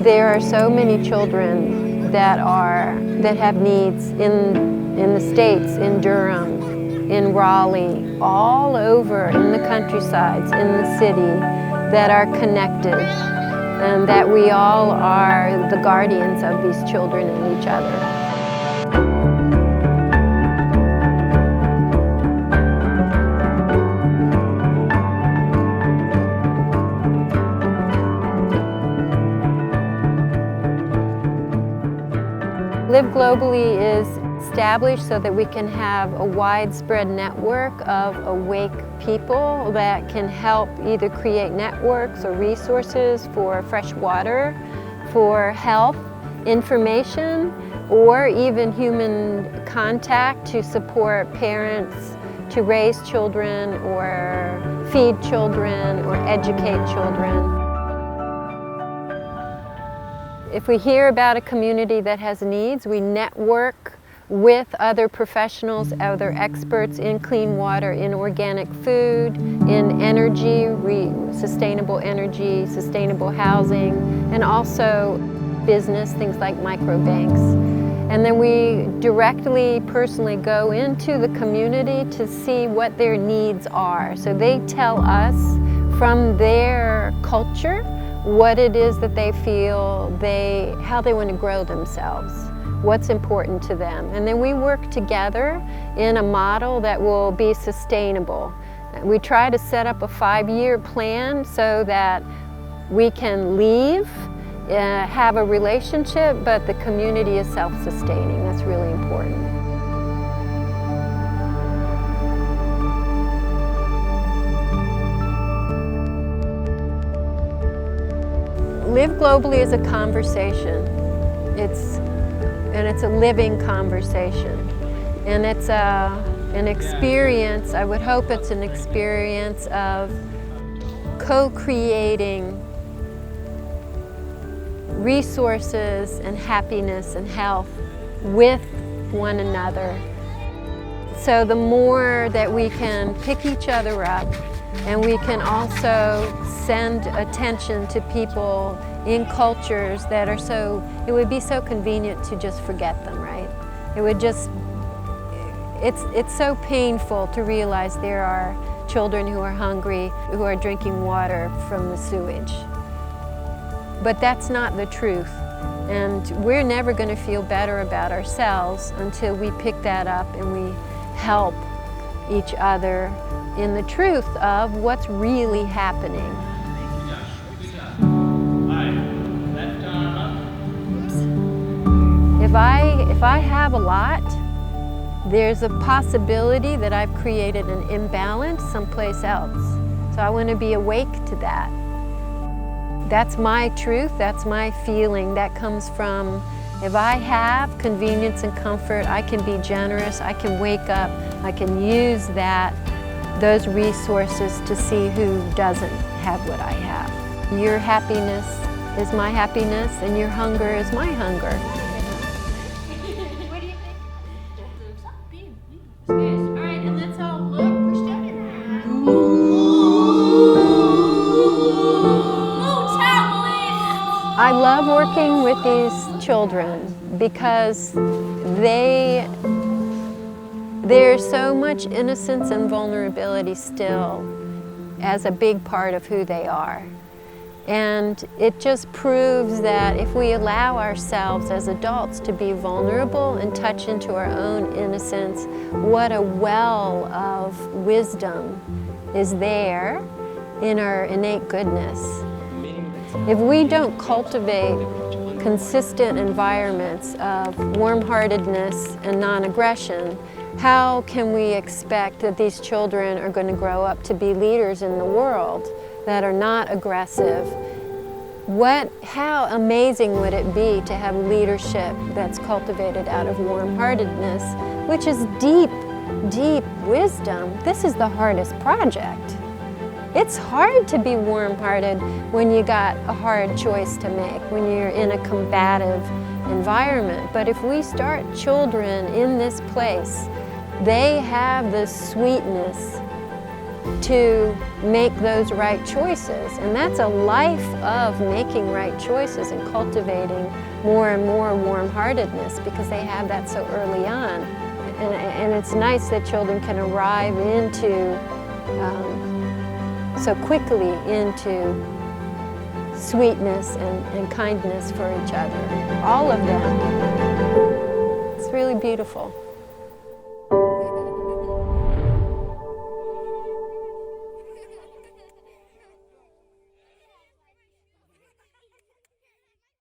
There are so many children that have needs in the States, in Durham, in Raleigh, all over in the countrysides, in the city, that are connected, and that we all are the guardians of these children and each other. LiveGlobally is established so that we can have a widespread network of awake people that can help either create networks or resources for fresh water, for health, information, or even human contact to support parents to raise children or feed children or educate children. If we hear about a community that has needs, we network with other professionals, other experts in clean water, in organic food, in energy, sustainable energy, sustainable housing, and also business, things like microbanks. And then we directly, personally go into the community to see what their needs are. So they tell us from their culture what it is that they feel, how they want to grow themselves, what's important to them. And then we work together in a model that will be sustainable. We try to set up a 5-year plan so that we can leave, have a relationship, but the community is self-sustaining. That's really important. LiveGlobally is a conversation. It's a living conversation. And it's an experience, I would hope it's an experience of co-creating resources and happiness and health with one another. So the more that we can pick each other up, and we can also send attention to people in cultures that are it would be so convenient to just forget them, right? It would just, it's so painful to realize there are children who are hungry, who are drinking water from the sewage. But that's not the truth. And we're never going to feel better about ourselves until we pick that up and we help each other in the truth of what's really happening. If I have a lot, there's a possibility that I've created an imbalance someplace else. So I want to be awake to that. That's my truth, that's my feeling. That comes from, if I have convenience and comfort, I can be generous, I can wake up, I can use those resources to see who doesn't have what I have. Your happiness is my happiness, and your hunger is my hunger. What do you think? All right, and let's all look. Push down your hand. I love working with these children because there's so much innocence and vulnerability still as a big part of who they are. And it just proves that if we allow ourselves as adults to be vulnerable and touch into our own innocence, what a well of wisdom is there in our innate goodness. If we don't cultivate consistent environments of warm-heartedness and non-aggression, how can we expect that these children are going to grow up to be leaders in the world that are not aggressive? How amazing would it be to have leadership that's cultivated out of warm-heartedness, which is deep, deep wisdom. This is the hardest project. It's hard to be warm-hearted when you got a hard choice to make, when you're in a combative environment. But if we start children in this place, they have the sweetness to make those right choices. And that's a life of making right choices and cultivating more and more warm-heartedness, because they have that so early on. And it's nice that children can arrive into, so quickly into sweetness and kindness for each other. All of them. It's really beautiful.